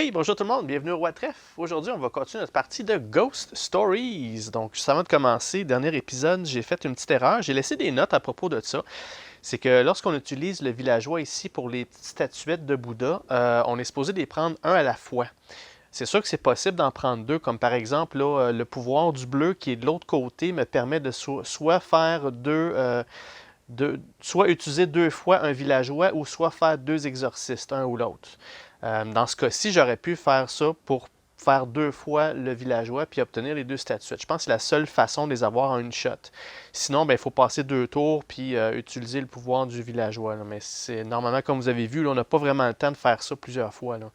Hey, bonjour tout le monde, bienvenue au Roi Trèfle. Aujourd'hui, on va continuer notre partie de Ghost Stories. Donc, juste avant de commencer, dernier épisode, j'ai fait une petite erreur. J'ai laissé des notes à propos de ça. C'est que lorsqu'on utilise le villageois ici pour les petites statuettes de Bouddha, on est supposé les prendre un à la fois. C'est sûr que c'est possible d'en prendre deux, comme par exemple là, le pouvoir du bleu qui est de l'autre côté me permet de soit faire soit utiliser deux fois un villageois ou soit faire deux exorcistes, un ou l'autre. Dans ce cas-ci, j'aurais pu faire ça pour faire deux fois le villageois puis obtenir les deux statuettes. Je pense que c'est la seule façon de les avoir en une shot. Sinon, ben, il faut passer deux tours puis utiliser le pouvoir du villageois. Là. Mais c'est normalement, comme vous avez vu, là, on n'a pas vraiment le temps de faire ça plusieurs fois. Là.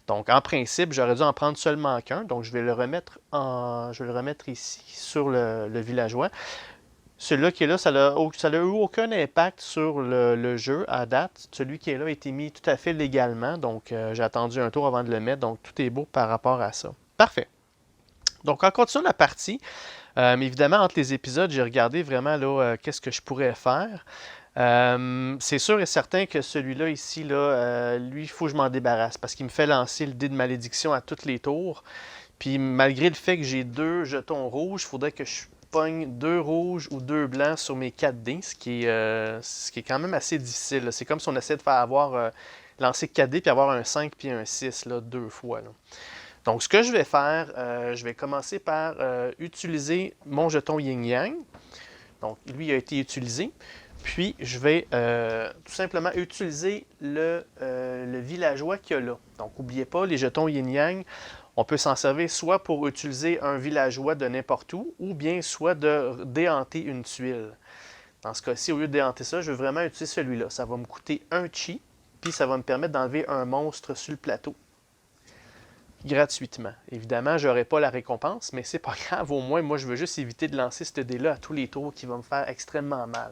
Donc, en principe, j'aurais dû en prendre seulement qu'un. Donc, je vais le remettre ici sur le villageois. Celui-là qui est là, ça n'a eu aucun impact sur le jeu à date. Celui qui est là a été mis tout à fait légalement, donc j'ai attendu un tour avant de le mettre, donc tout est beau par rapport à ça. Parfait. Donc en continuant la partie, évidemment entre les épisodes, j'ai regardé vraiment là qu'est-ce que je pourrais faire. C'est sûr et certain que celui-là ici, là, lui, il faut que je m'en débarrasse parce qu'il me fait lancer le dé de malédiction à tous les tours. Puis malgré le fait que j'ai deux jetons rouges, il faudrait que je pogne deux rouges ou deux blancs sur mes 4 dés, ce qui est quand même assez difficile. C'est comme si on essayait de faire lancer 4 dés puis avoir un 5 puis un 6 là, deux fois. Là. Donc ce que je vais faire, je vais commencer par utiliser mon jeton yin-yang. Donc lui a été utilisé. Puis je vais tout simplement utiliser le villageois qu'il y a là. Donc n'oubliez pas, les jetons yin-yang, on peut s'en servir soit pour utiliser un villageois de n'importe où, ou bien soit de déhanter une tuile. Dans ce cas-ci, au lieu de déhanter ça, je veux vraiment utiliser celui-là. Ça va me coûter un chi, puis ça va me permettre d'enlever un monstre sur le plateau. Gratuitement. Évidemment, je n'aurai pas la récompense, mais c'est pas grave. Au moins, moi, je veux juste éviter de lancer ce dé-là à tous les tours qui va me faire extrêmement mal.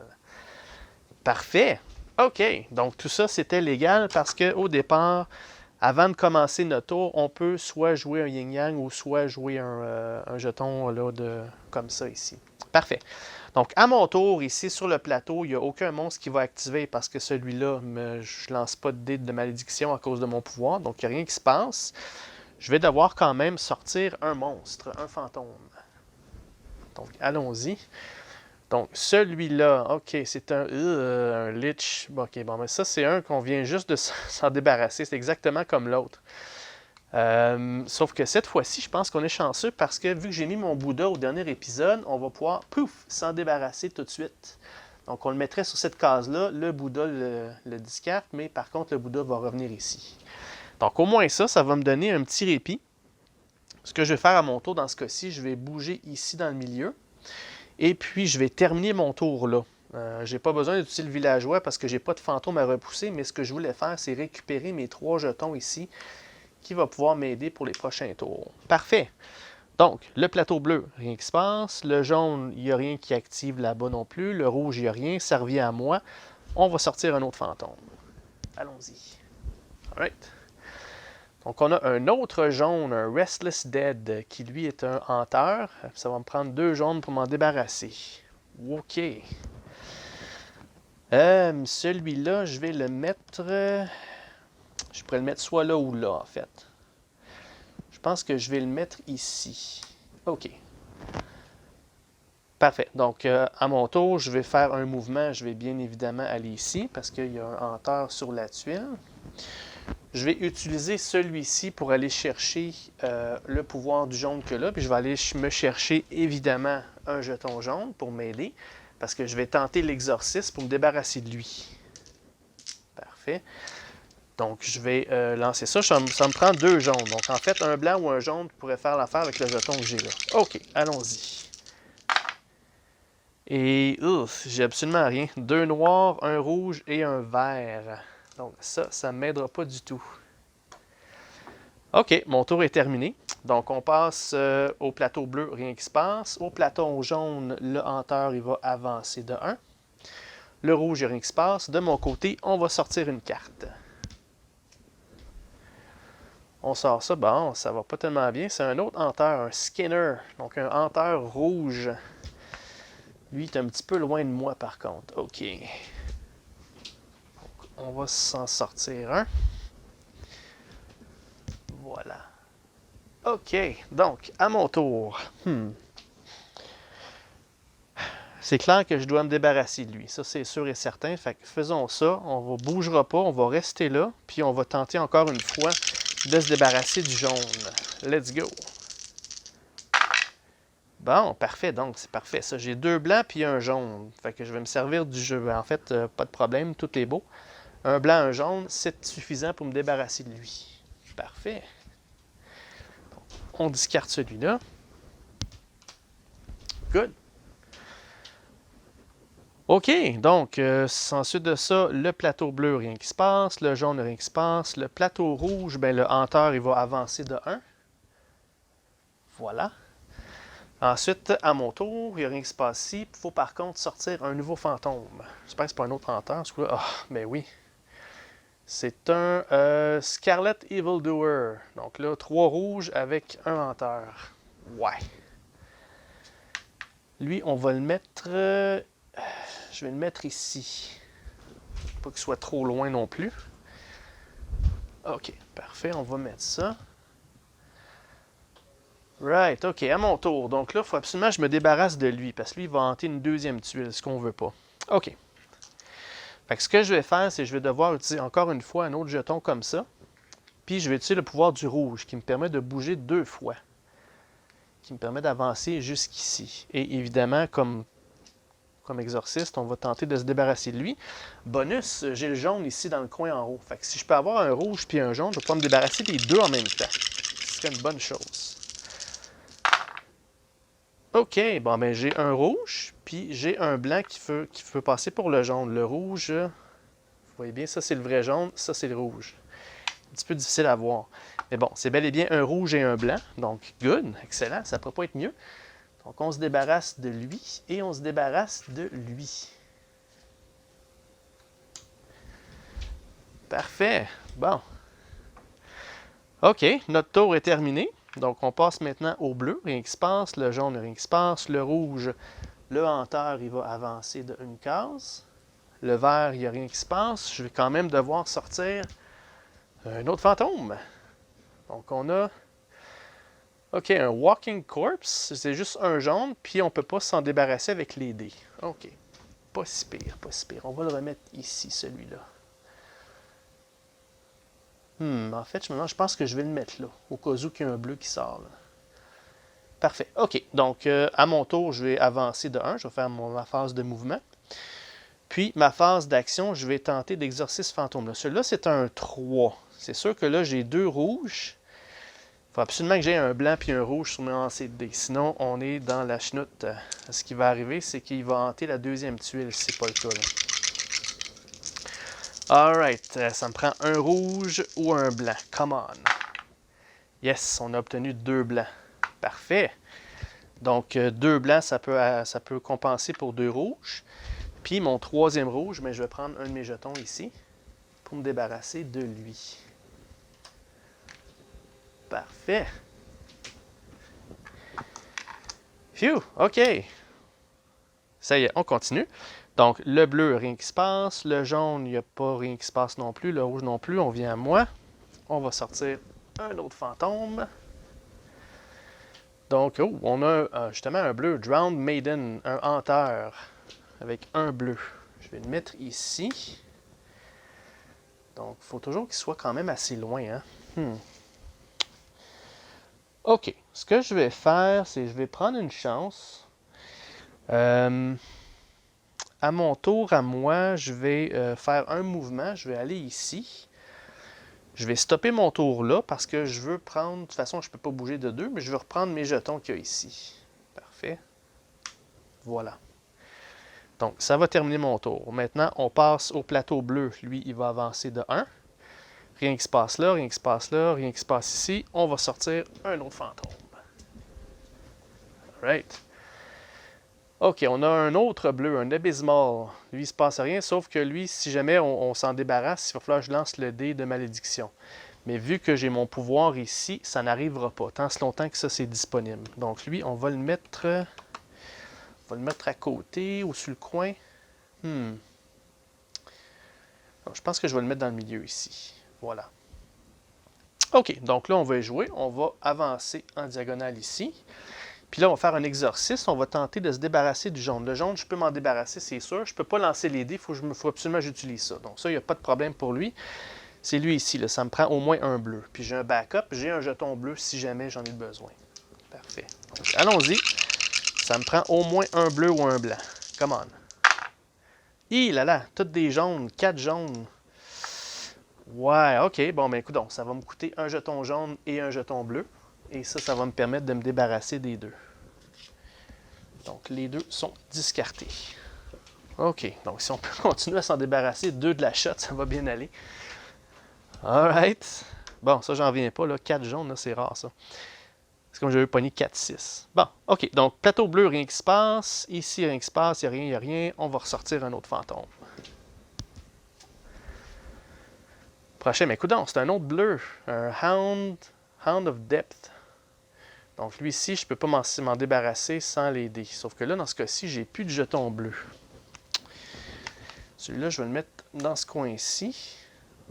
Parfait. OK. Donc, tout ça, c'était légal parce qu'au départ, avant de commencer notre tour, on peut soit jouer un yin-yang ou soit jouer un jeton là, comme ça ici. Parfait. Donc, à mon tour, ici sur le plateau, il n'y a aucun monstre qui va activer parce que celui-là, je ne lance pas de dé de malédiction à cause de mon pouvoir. Donc, il n'y a rien qui se passe. Je vais devoir quand même sortir un monstre, un fantôme. Donc, allons-y. Donc, celui-là, OK, c'est un Lich. OK, bon, mais ça, c'est un qu'on vient juste de s'en débarrasser. C'est exactement comme l'autre. Sauf que cette fois-ci, je pense qu'on est chanceux parce que vu que j'ai mis mon Bouddha au dernier épisode, on va pouvoir, pouf, s'en débarrasser tout de suite. Donc, on le mettrait sur cette case-là. Le Bouddha le discarte, mais par contre, le Bouddha va revenir ici. Donc, au moins ça va me donner un petit répit. Ce que je vais faire à mon tour dans ce cas-ci, je vais bouger ici dans le milieu. Et puis, je vais terminer mon tour là. Je n'ai pas besoin d'utiliser le villageois parce que je n'ai pas de fantôme à repousser, mais ce que je voulais faire, c'est récupérer mes 3 jetons ici qui va pouvoir m'aider pour les prochains tours. Parfait. Donc, le plateau bleu, rien qui se passe. Le jaune, il n'y a rien qui active là-bas non plus. Le rouge, il n'y a rien. Ça revient à moi. On va sortir un autre fantôme. Allons-y. Alright. Donc, on a un autre jaune, un Restless Dead, qui lui est un hanteur. Ça va me prendre 2 jaunes pour m'en débarrasser. OK. Celui-là, je vais le mettre... je pourrais le mettre soit là ou là, en fait. Je pense que je vais le mettre ici. OK. Parfait. Donc, à mon tour, je vais faire un mouvement. Je vais bien évidemment aller ici, parce qu'il y a un hanteur sur la tuile. Je vais utiliser celui-ci pour aller chercher le pouvoir du jaune que là. Puis je vais aller me chercher évidemment un jeton jaune pour m'aider. Parce que je vais tenter l'exorcisme pour me débarrasser de lui. Parfait. Donc je vais lancer ça. Ça me prend 2 jaunes. Donc en fait, un blanc ou un jaune pourrait faire l'affaire avec le jeton que j'ai là. OK, allons-y. Et j'ai absolument rien. 2 noirs, un rouge et un vert. Donc ça ne m'aidera pas du tout. OK, mon tour est terminé. Donc, on passe au plateau bleu, rien qui se passe. Au plateau jaune, le hanteur, il va avancer de 1. Le rouge, il n'y a rien qui se passe. De mon côté, on va sortir une carte. On sort ça. Bon, ça va pas tellement bien. C'est un autre hanteur, un Skinner. Donc, un hanteur rouge. Lui, il est un petit peu loin de moi, par contre. OK. Donc, on va s'en sortir un. Voilà. OK, donc, à mon tour. C'est clair que je dois me débarrasser de lui. Ça, c'est sûr et certain. Fait que faisons ça. On ne bougera pas. On va rester là. Puis on va tenter encore une fois de se débarrasser du jaune. Let's go. Bon, parfait. Donc, c'est parfait. Ça, j'ai 2 blancs puis un jaune. Fait que je vais me servir du jeu. En fait, pas de problème. Tout est beau. Un blanc, un jaune, c'est suffisant pour me débarrasser de lui. Parfait. On discarte celui-là. Good. OK, donc, ensuite de ça, le plateau bleu, rien qui se passe. Le jaune, rien qui se passe. Le plateau rouge, ben, le hanteur, il va avancer de 1. Voilà. Ensuite, à mon tour, il n'y a rien qui se passe ici. Il faut par contre sortir un nouveau fantôme. J'espère que ce n'est pas un autre hanteur. Ah, ben oui. C'est un Scarlet Evildoer. Donc là, 3 rouges avec un hanteur. Ouais. Lui, on va le mettre... je vais le mettre ici. Pas qu'il soit trop loin non plus. OK, parfait. On va mettre ça. Right, OK, à mon tour. Donc là, il faut absolument que je me débarrasse de lui, parce que lui, il va hanter une deuxième tuile, ce qu'on veut pas. OK. Fait que ce que je vais faire, c'est que je vais devoir utiliser encore une fois un autre jeton comme ça. Puis je vais utiliser le pouvoir du rouge, qui me permet de bouger 2 fois. Qui me permet d'avancer jusqu'ici. Et évidemment, comme exorciste, on va tenter de se débarrasser de lui. Bonus, j'ai le jaune ici dans le coin en haut. Fait que si je peux avoir un rouge puis un jaune, je vais pouvoir me débarrasser des 2 en même temps. Ce serait une bonne chose. OK, bon ben j'ai un rouge, puis j'ai un blanc qui peut passer pour le jaune. Le rouge, vous voyez bien, ça c'est le vrai jaune, ça c'est le rouge. Un petit peu difficile à voir. Mais bon, c'est bel et bien un rouge et un blanc, donc good, excellent, ça ne pourrait pas être mieux. Donc on se débarrasse de lui et on se débarrasse de lui. Parfait, bon. OK, notre tour est terminé. Donc, on passe maintenant au bleu, rien qui se passe. Le jaune, rien qui se passe. Le rouge, le hanteur, il va avancer de 1 case. Le vert, il n'y a rien qui se passe. Je vais quand même devoir sortir un autre fantôme. Donc, on a... OK, un Walking Corpse. C'est juste un jaune, puis on ne peut pas s'en débarrasser avec les dés. OK, pas si pire, pas si pire. On va le remettre ici, celui-là. En fait, je pense que je vais le mettre là, au cas où il y a un bleu qui sort. Là. Parfait. OK. Donc, à mon tour, je vais avancer de 1. Je vais faire ma phase de mouvement. Puis, ma phase d'action, je vais tenter d'exorcisme fantôme. Celui-là, c'est un 3. C'est sûr que là, j'ai 2 rouges. Il faut absolument que j'ai un blanc puis un rouge sur mes lancers de dés. Sinon, on est dans la chenoute. Ce qui va arriver, c'est qu'il va hanter la deuxième tuile, si c'est pas le cas. Là. Alright, ça me prend un rouge ou un blanc. Come on. Yes, on a obtenu 2 blancs. Parfait. Donc, 2 blancs, ça peut compenser pour 2 rouges. Puis, mon troisième rouge, mais je vais prendre un de mes jetons ici pour me débarrasser de lui. Parfait. Phew, OK. Ça y est, on continue. Donc, le bleu, rien qui se passe. Le jaune, il n'y a pas rien qui se passe non plus. Le rouge non plus, on vient à moi. On va sortir un autre fantôme. Donc, on a justement un bleu, Drowned Maiden, un hanteur, avec un bleu. Je vais le mettre ici. Donc, il faut toujours qu'il soit quand même assez loin. Hein? OK, ce que je vais faire, c'est que je vais prendre une chance. À mon tour, à moi, je vais faire un mouvement. Je vais aller ici. Je vais stopper mon tour là parce que je veux prendre... De toute façon, je ne peux pas bouger de 2, mais je veux reprendre mes jetons qu'il y a ici. Parfait. Voilà. Donc, ça va terminer mon tour. Maintenant, on passe au plateau bleu. Lui, il va avancer de 1. Rien qui se passe là, rien qui se passe là, rien qui se passe ici. On va sortir un autre fantôme. Right. OK, on a un autre bleu, un Abysmal. Lui, il ne se passe rien, sauf que lui, si jamais on s'en débarrasse, il va falloir que je lance le dé de malédiction. Mais vu que j'ai mon pouvoir ici, ça n'arrivera pas, tant si longtemps que ça, c'est disponible. Donc lui, on va le mettre à côté ou sur le coin. Donc, je pense que je vais le mettre dans le milieu ici. Voilà. OK, donc là, on va y jouer. On va avancer en diagonale ici. Puis là, on va faire un exorcisme. On va tenter de se débarrasser du jaune. Le jaune, je peux m'en débarrasser, c'est sûr. Je ne peux pas lancer les dés. Il faut absolument que j'utilise ça. Donc ça, il n'y a pas de problème pour lui. C'est lui ici. Là. Ça me prend au moins un bleu. Puis j'ai un backup. J'ai un jeton bleu si jamais j'en ai besoin. Parfait. Allons-y. Ça me prend au moins un bleu ou un blanc. Come on. Hi là là, toutes des jaunes. 4 jaunes. Ouais, OK. Bon, ben écoute, ça va me coûter un jeton jaune et un jeton bleu. Et ça va me permettre de me débarrasser des deux. Donc, les deux sont discartés. OK. Donc, si on peut continuer à s'en débarrasser, 2 de la shot, ça va bien aller. Alright. Bon, ça, j'en reviens pas. Là. 4 jaunes, c'est rare, ça. C'est comme j'avais pogné 4-6. Bon, OK. Donc, plateau bleu, rien qui se passe. Ici, rien qui se passe. Il n'y a rien. On va ressortir un autre fantôme. Prochain, mais écoute, c'est un autre bleu. Un Hound of Depth. Donc, lui ici, je ne peux pas m'en débarrasser sans l'aider. Sauf que là, dans ce cas-ci, j'ai plus de jetons bleus. Celui-là, je vais le mettre dans ce coin-ci.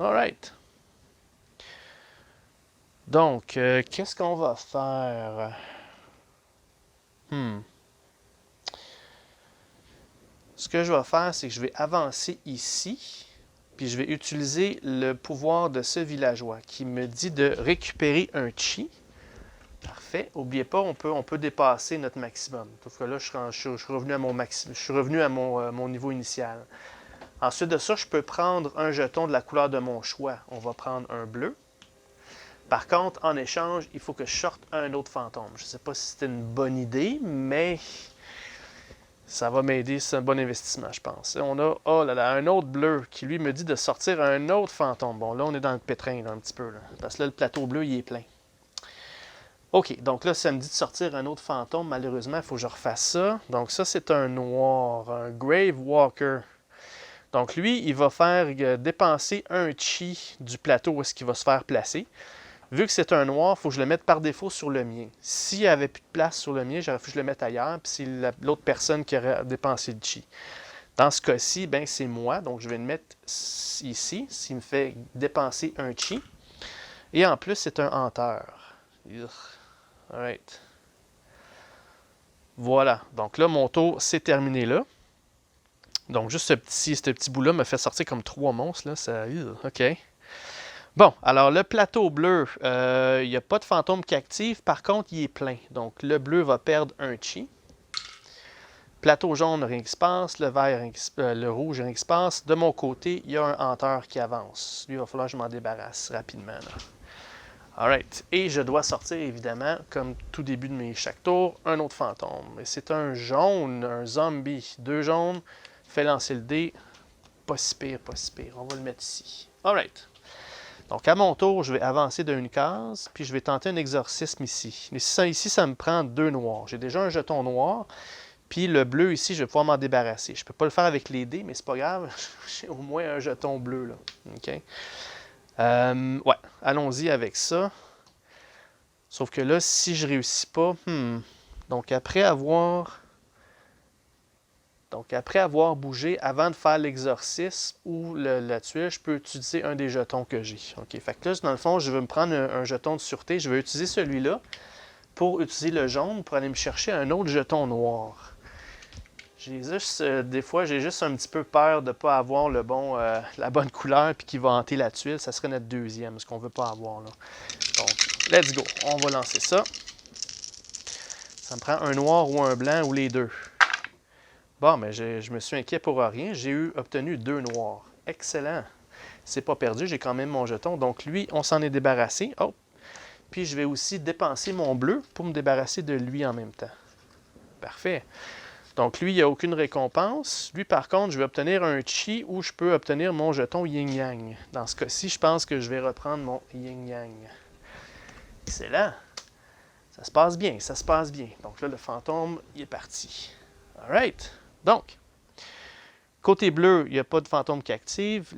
Alright. Donc, qu'est-ce qu'on va faire? Ce que je vais faire, c'est que je vais avancer ici. Puis je vais utiliser le pouvoir de ce villageois qui me dit de récupérer un chi. Parfait. N'oubliez pas, on peut dépasser notre maximum. Sauf que là, je suis revenu à mon maximum. Je suis revenu à mon niveau initial. Ensuite de ça, je peux prendre un jeton de la couleur de mon choix. On va prendre un bleu. Par contre, en échange, il faut que je sorte un autre fantôme. Je ne sais pas si c'était une bonne idée, mais ça va m'aider. C'est un bon investissement, je pense. On a, oh là là, un autre bleu qui, lui, me dit de sortir un autre fantôme. Bon, là, on est dans le pétrin, là, un petit peu. Là, parce que là, le plateau bleu, il est plein. OK, donc là, ça me dit de sortir un autre fantôme. Malheureusement, il faut que je refasse ça. Donc ça, c'est un noir, un Grave Walker. Donc lui, il va faire dépenser un chi du plateau où est-ce qu'il va se faire placer. Vu que c'est un noir, il faut que je le mette par défaut sur le mien. S'il n'y avait plus de place sur le mien, j'aurais pu que je le mette ailleurs, puis c'est l'autre personne qui aurait dépensé le chi. Dans ce cas-ci, ben, c'est moi, donc je vais le mettre ici, s'il me fait dépenser un chi. Et en plus, c'est un hanteur. Alright. Voilà. Donc là, mon tour, c'est terminé là. Donc juste ce petit bout-là me fait sortir comme 3 monstres. Là. Ça, OK. Bon, alors le plateau bleu, il n'y a pas de fantôme qui active. Par contre, il est plein. Donc le bleu va perdre un chi. Plateau jaune, rien qui se passe. Le vert, le rouge, rien qui se passe. De mon côté, il y a un hanteur qui avance. Lui, il va falloir que je m'en débarrasse rapidement. Là. Alright. Et je dois sortir, évidemment, comme tout début de chaque tour, un autre fantôme. Et c'est un jaune, un zombie. 2 jaunes. Fait lancer le dé. Pas si pire, pas si pire. On va le mettre ici. Alright. Donc, à mon tour, je vais avancer d'une case, puis je vais tenter un exorcisme ici. Ici, ça me prend 2 noirs. J'ai déjà un jeton noir, puis le bleu ici, je vais pouvoir m'en débarrasser. Je ne peux pas le faire avec les dés, mais c'est pas grave. J'ai au moins un jeton bleu, là. OK? Ouais, allons-y avec ça. Sauf que là, si je réussis pas... Donc, après avoir bougé, avant de faire l'exorcisme ou la tuile, je peux utiliser un des jetons que j'ai. OK, fait que là, dans le fond, je vais me prendre un jeton de sûreté. Je vais utiliser celui-là pour utiliser le jaune pour aller me chercher un autre jeton noir. Des fois, j'ai juste un petit peu peur de ne pas avoir la bonne couleur puis qu'il va hanter la tuile. Ça serait notre deuxième, ce qu'on ne veut pas avoir là. Donc, let's go. On va lancer ça. Ça me prend un noir ou un blanc ou les deux. Bon, mais je me suis inquiet pour rien. J'ai obtenu 2 noirs. Excellent. C'est pas perdu, j'ai quand même mon jeton. Donc lui, on s'en est débarrassé. Oh! Puis je vais aussi dépenser mon bleu pour me débarrasser de lui en même temps. Parfait. Donc lui, il n'y a aucune récompense. Lui, par contre, je vais obtenir un chi où je peux obtenir mon jeton yin-yang. Dans ce cas-ci, je pense que je vais reprendre mon yin-yang. Excellent. Ça se passe bien, ça se passe bien. Donc là, le fantôme, il est parti. Alright. Donc, côté bleu, il n'y a pas de fantôme qui active.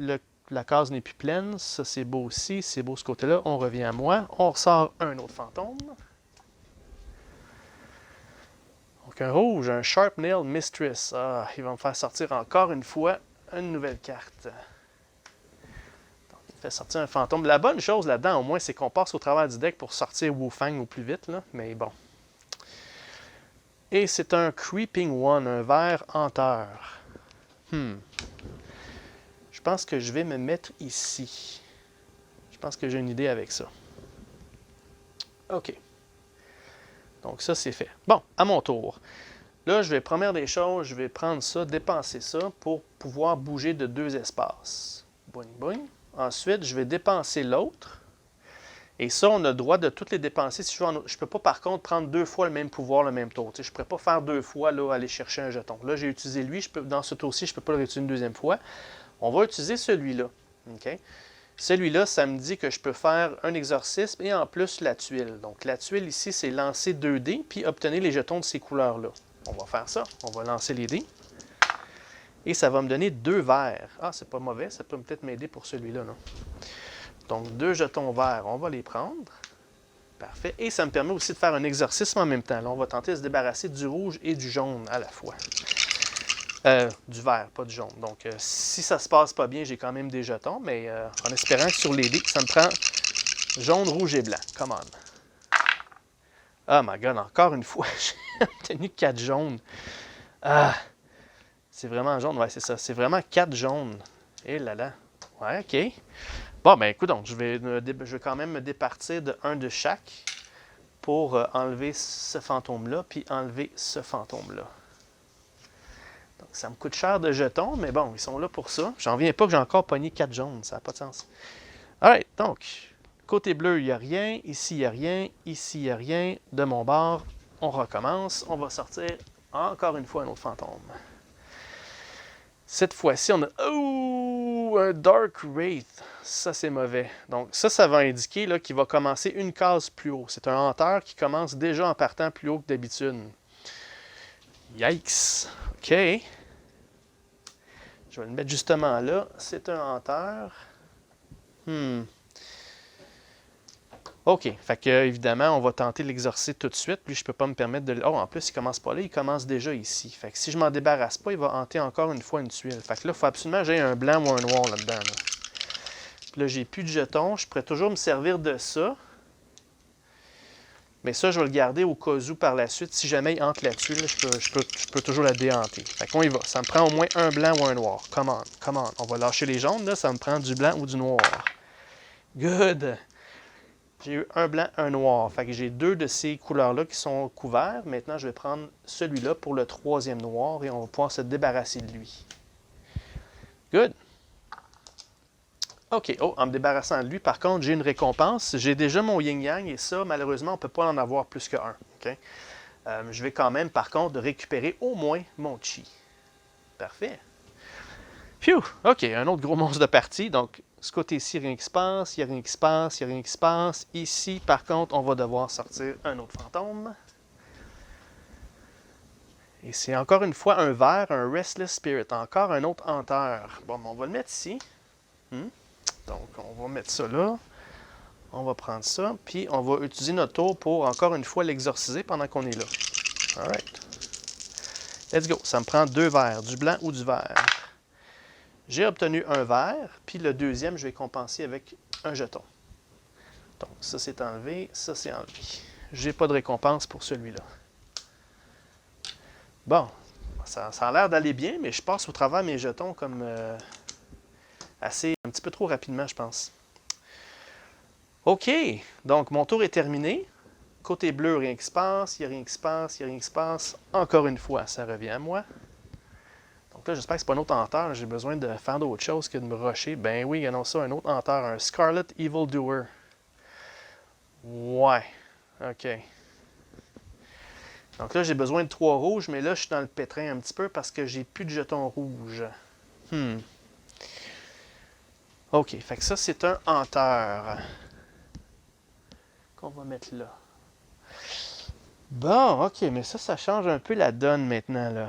La case n'est plus pleine. Ça, c'est beau aussi. C'est beau ce côté-là. On revient à moi. On ressort un autre fantôme. Donc, un rouge, un Sharp Nail Mistress. Il va me faire sortir encore une fois une nouvelle carte. Donc, il fait sortir un fantôme. La bonne chose là-dedans, au moins, c'est qu'on passe au travers du deck pour sortir Wu-Fang au plus vite, là. Mais bon. Et c'est un Creeping One, un vert hanteur. Je pense que je vais me mettre ici. Je pense que j'ai une idée avec ça. OK. Donc ça, c'est fait. Bon, à mon tour. Là, je vais, première des choses, je vais prendre ça, dépenser ça pour pouvoir bouger de 2 espaces. Boing, boing. Ensuite, je vais dépenser l'autre. Et ça, on a le droit de toutes les dépenser. Si je ne peux pas, par contre, prendre 2 fois le même pouvoir le même tour. Je ne pourrais pas faire 2 fois, là, aller chercher un jeton. Là, j'ai utilisé lui. Dans ce tour-ci, je ne peux pas le réutiliser une deuxième fois. On va utiliser celui-là. OK? Celui-là, ça me dit que je peux faire un exorcisme et en plus la tuile. Donc, la tuile ici, c'est lancer 2 dés puis obtenir les jetons de ces couleurs-là. On va faire ça. On va lancer les dés. Et ça va me donner 2 verts. Ah, c'est pas mauvais. Ça peut peut-être m'aider pour celui-là, non? Donc, 2 jetons verts, on va les prendre. Parfait. Et ça me permet aussi de faire un exorcisme en même temps. Là, on va tenter de se débarrasser du rouge et du jaune à la fois. Du vert, pas du jaune. Donc, si ça se passe pas bien, j'ai quand même des jetons, mais en espérant que sur les dés, ça me prend jaune, rouge et blanc. Come on. Oh my God, encore une fois, j'ai obtenu 4 jaunes. Ah, c'est vraiment jaune. Ouais, c'est ça. C'est vraiment 4 jaunes. Et là là. Ouais, OK. Bon, ben écoute, donc, je vais quand même me départir de un de chaque pour enlever ce fantôme-là, puis enlever ce fantôme-là. Donc, ça me coûte cher de jetons, mais bon, ils sont là pour ça. J'en viens pas que j'ai encore pogné 4 jaunes, ça n'a pas de sens. Alright, donc, côté bleu, il n'y a rien. Ici, il n'y a rien. Ici, il n'y a rien. De mon bord, on recommence. On va sortir encore une fois un autre fantôme. Cette fois-ci, on a... Oh! Un Dark Wraith. Ça, c'est mauvais. Donc, ça va indiquer là, qu'il va commencer une case plus haut. C'est un hanteur qui commence déjà en partant plus haut que d'habitude. Yikes! OK. Je vais le mettre justement là. C'est un hanteur. OK. Fait que, évidemment, on va tenter de l'exorciser tout de suite. Lui, je ne peux pas me permettre de... Oh, en plus, il commence pas là. Il commence déjà ici. Fait que si je m'en débarrasse pas, il va hanter encore une fois une tuile. Fait que là, il faut absolument que j'aie un blanc ou un noir là-dedans. Là. Puis là, j'ai plus de jetons. Je pourrais toujours me servir de ça. Mais ça, je vais le garder au cas où par la suite. Si jamais il hante la tuile, je peux toujours la déhanter. Fait qu'on y va. Ça me prend au moins un blanc ou un noir. Come on, come on. On va lâcher les jaunes. Là. Ça me prend du blanc ou du noir. Good! J'ai eu un blanc, un noir. Fait que j'ai 2 de ces couleurs-là qui sont couverts. Maintenant, je vais prendre celui-là pour le 3e noir et on va pouvoir se débarrasser de lui. Good. OK. Oh, en me débarrassant de lui, par contre, j'ai une récompense. J'ai déjà mon yin-yang et ça, malheureusement, on ne peut pas en avoir plus qu'un. Okay? Je vais quand même, par contre, récupérer au moins mon chi. Parfait. Phew! OK, un autre gros monstre de partie. Donc, ce côté-ci, rien qui se passe, il n'y a rien qui se passe, il n'y a rien qui se passe. Ici, par contre, on va devoir sortir un autre fantôme. Et c'est encore une fois un vert, un Restless Spirit. Encore un autre hanteur. Bon, on va le mettre ici. Donc, on va mettre ça là. On va prendre ça. Puis, on va utiliser notre tour pour, encore une fois, l'exorciser pendant qu'on est là. Alright. Let's go. Ça me prend 2 verts, du blanc ou du vert. J'ai obtenu un vert, puis le deuxième, je vais compenser avec un jeton. Donc, ça c'est enlevé, ça c'est enlevé. J'ai pas de récompense pour celui-là. Bon, ça a l'air d'aller bien, mais je passe au travers mes jetons comme un petit peu trop rapidement, je pense. OK, donc mon tour est terminé. Côté bleu, rien qui se passe, il n'y a rien qui se passe, il n'y a rien qui se passe. Encore une fois, ça revient à moi. Donc là, j'espère que c'est pas un autre hanteur. J'ai besoin de faire d'autre chose que de me rusher. Ben oui, non, ça, un autre hanteur, un Scarlet Evildoer. Ouais. OK. Donc là, j'ai besoin de 3 rouges, mais là, je suis dans le pétrin un petit peu parce que j'ai plus de jetons rouges. OK. Fait que ça, c'est un hanteur. Qu'on va mettre là. Bon, OK, mais ça change un peu la donne maintenant, là.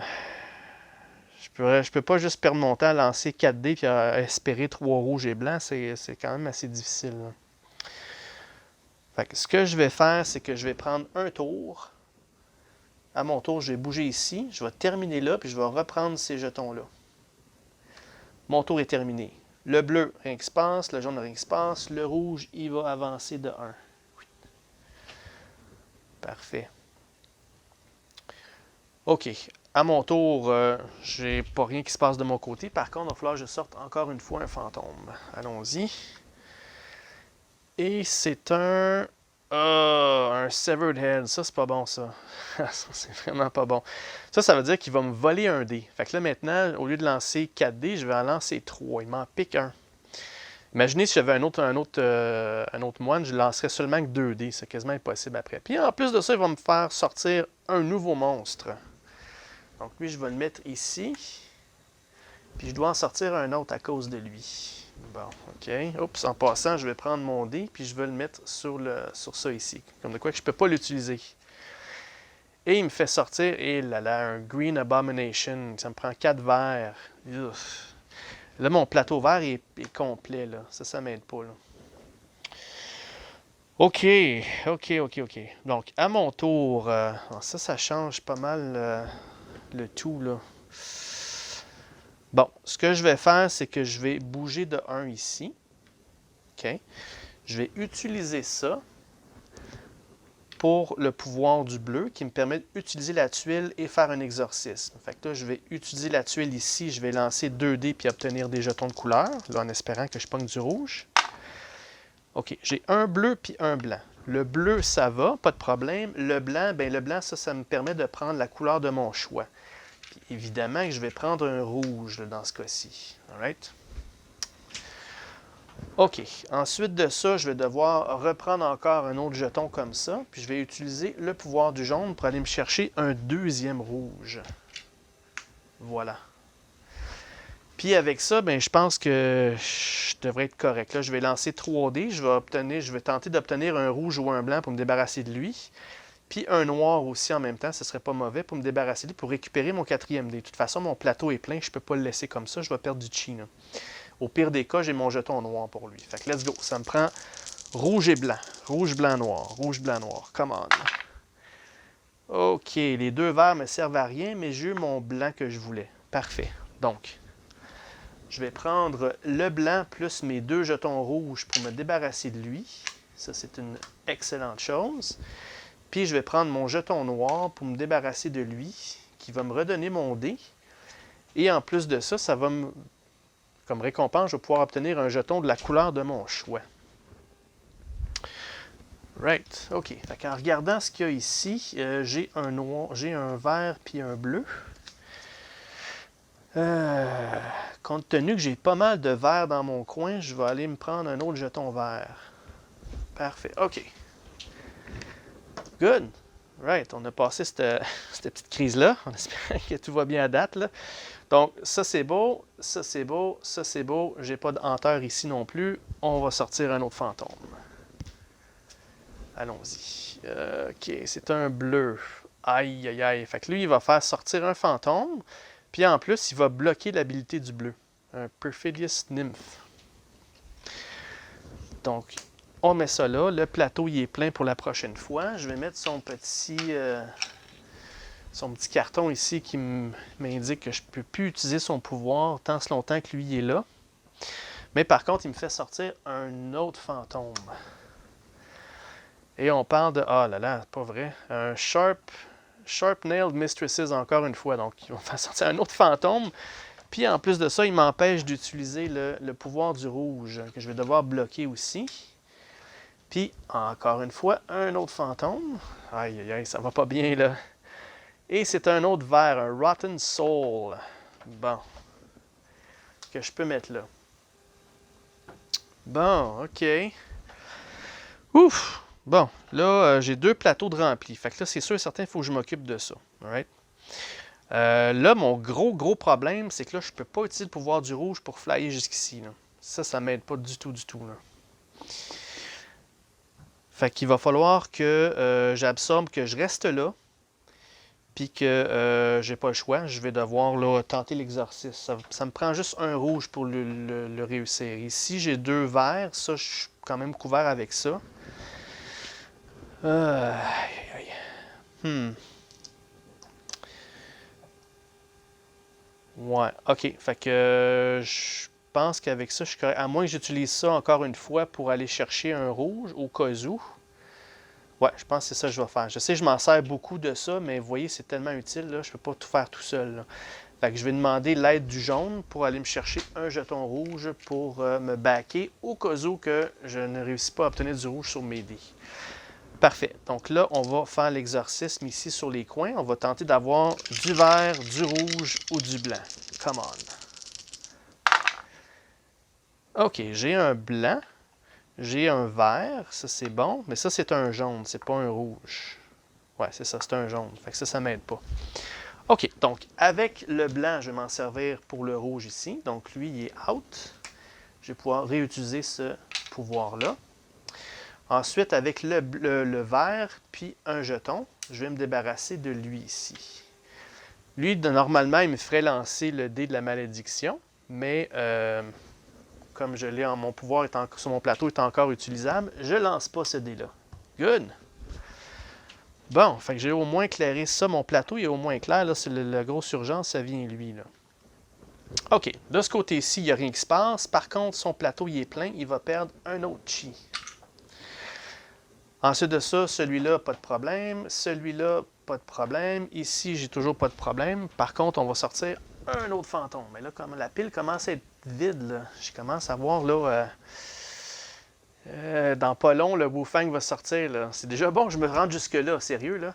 Je peux pas juste perdre mon temps à lancer 4 dés et à espérer 3 rouges et blancs. C'est quand même assez difficile. Là. Fait que ce que je vais faire, c'est que je vais prendre un tour. À mon tour, je vais bouger ici. Je vais terminer là, puis je vais reprendre ces jetons-là. Mon tour est terminé. Le bleu, rien qui se passe. Le jaune, rien qui se passe. Le rouge, il va avancer de 1. Parfait. OK. À mon tour, j'ai pas rien qui se passe de mon côté. Par contre, il va falloir que je sorte encore une fois un fantôme. Allons-y. Et c'est un... un Severed Head. Ça, c'est pas bon, ça. Ça, c'est vraiment pas bon. Ça veut dire qu'il va me voler un dé. Fait que là, maintenant, au lieu de lancer 4 dés, je vais en lancer 3. Il m'en pique un. Imaginez si j'avais un autre moine, je lancerais seulement que 2 dés. C'est quasiment impossible après. Puis en plus de ça, il va me faire sortir un nouveau monstre. Donc lui, je vais le mettre ici. Puis je dois en sortir un autre à cause de lui. Bon, OK. Oups, en passant, je vais prendre mon dé, puis je vais le mettre sur ça ici. Comme de quoi que je ne peux pas l'utiliser. Et il me fait sortir, et là là, un Green Abomination. Ça me prend 4 verres. Ouf. Là, mon plateau vert est complet, là. Ça m'aide pas, là. OK. Donc, à mon tour, ça change pas mal le tout, là. Bon, ce que je vais faire, c'est que je vais bouger de 1 ici. OK. Je vais utiliser ça pour le pouvoir du bleu qui me permet d'utiliser la tuile et faire un exorcisme. Fait que là, je vais utiliser la tuile ici. Je vais lancer 2 dés puis obtenir des jetons de couleur, là, en espérant que je pogne du rouge. OK, j'ai un bleu puis un blanc. Le bleu, ça va, pas de problème. Le blanc, ça me permet de prendre la couleur de mon choix. Puis évidemment que je vais prendre un rouge là, dans ce cas-ci. Alright? OK. Ensuite de ça, je vais devoir reprendre encore un autre jeton comme ça. Puis je vais utiliser le pouvoir du jaune pour aller me chercher un deuxième rouge. Voilà. Puis avec ça, je pense que je devrais être correct. Là, je vais lancer 3 dés. Je vais tenter d'obtenir un rouge ou un blanc pour me débarrasser de lui. Puis un noir aussi en même temps, ce serait pas mauvais pour me débarrasser de lui, pour récupérer mon 4e dé. De toute façon, mon plateau est plein, je ne peux pas le laisser comme ça, je vais perdre du chi. Là. Au pire des cas, j'ai mon jeton noir pour lui. Fait que let's go. Ça me prend rouge et blanc. Rouge, blanc, noir. Rouge, blanc, noir. Come on. OK, les 2 verts me servent à rien, mais j'ai eu mon blanc que je voulais. Parfait. Donc, je vais prendre le blanc plus mes 2 jetons rouges pour me débarrasser de lui. Ça, c'est une excellente chose. Puis, je vais prendre mon jeton noir pour me débarrasser de lui, qui va me redonner mon dé. Et en plus de ça, ça va me... Comme récompense, je vais pouvoir obtenir un jeton de la couleur de mon choix. Right, OK. Fait en regardant ce qu'il y a ici, j'ai un noir, j'ai un vert puis un bleu. Compte tenu que j'ai pas mal de vert dans mon coin, je vais aller me prendre un autre jeton vert. Parfait, OK. Good. Right, on a passé cette petite crise-là. On espère que tout va bien à date, là. Donc, ça c'est beau, ça c'est beau, ça c'est beau. J'ai pas de hanteur ici non plus. On va sortir un autre fantôme. Allons-y. OK, c'est un bleu. Aïe, aïe, aïe. Fait que lui, il va faire sortir un fantôme. Puis en plus, il va bloquer l'habilité du bleu. Un Perfidious Nymph. Donc, on met ça là. Le plateau, il est plein pour la prochaine fois. Je vais mettre son petit carton ici qui m'indique que je ne peux plus utiliser son pouvoir tant ce longtemps que lui est là. Mais par contre, il me fait sortir un autre fantôme. Et on parle de... Ah là là, pas vrai. Un Sharp-Nailed Mistresses encore une fois. Donc, il va me faire sortir un autre fantôme. Puis en plus de ça, il m'empêche d'utiliser le pouvoir du rouge que je vais devoir bloquer aussi. Puis, encore une fois, un autre fantôme. Aïe, aïe, aïe, ça va pas bien là. Et c'est un autre vert, un Rotten Soul. Bon. Que je peux mettre là. Bon, OK. Ouf! Bon, là, j'ai 2 plateaux de remplis. Fait que là, c'est sûr et certain, il faut que je m'occupe de ça. Alright? Là, mon gros problème, c'est que là, je ne peux pas utiliser le pouvoir du rouge pour flyer jusqu'ici. Ça ne m'aide pas du tout, là. Fait qu'il va falloir que j'absorbe, que je reste là, puis que j'ai pas le choix. Je vais devoir là, tenter l'exorcisme. Ça me prend juste un rouge pour le réussir. Ici, j'ai 2 verts. Ça, je suis quand même couvert avec ça. Ouais, OK. Fait que pense qu'avec ça, je suis correct. À moins que j'utilise ça encore une fois pour aller chercher un rouge au cas où. Ouais, je pense que c'est ça que je vais faire. Je sais que je m'en sers beaucoup de ça, mais vous voyez, c'est tellement utile, là, je ne peux pas tout faire tout seul. Là. Fait que je vais demander l'aide du jaune pour aller me chercher un jeton rouge pour me backer au cas où que je ne réussis pas à obtenir du rouge sur mes dés. Parfait. Donc là, on va faire l'exorcisme ici sur les coins. On va tenter d'avoir du vert, du rouge ou du blanc. Come on. OK, j'ai un blanc. J'ai un vert, ça c'est bon, mais ça c'est un jaune, c'est pas un rouge. Ouais, c'est ça, c'est un jaune. Fait que ça m'aide pas. OK, donc avec le blanc, je vais m'en servir pour le rouge ici. Donc lui, il est out. Je vais pouvoir réutiliser ce pouvoir-là. Ensuite, avec le vert puis un jeton, je vais me débarrasser de lui ici. Lui, normalement, il me ferait lancer le dé de la malédiction, mais comme je l'ai en mon pouvoir sur mon plateau est encore utilisable, je lance pas ce dé-là. Good! Bon, fait que j'ai au moins éclairé ça. Mon plateau il est au moins clair. Là, c'est la grosse urgence, ça vient lui. Là. OK, de ce côté-ci, il n'y a rien qui se passe. Par contre, son plateau il est plein, il va perdre un autre chi. Ensuite de ça, celui-là, pas de problème. Celui-là, pas de problème. Ici, j'ai toujours pas de problème. Par contre, on va sortir un autre fantôme. Mais là, comme la pile commence à être vide, là, je commence à voir là, dans pas long, le Wu-Fang va sortir. Là. C'est déjà bon, je me rends jusque-là, sérieux, là.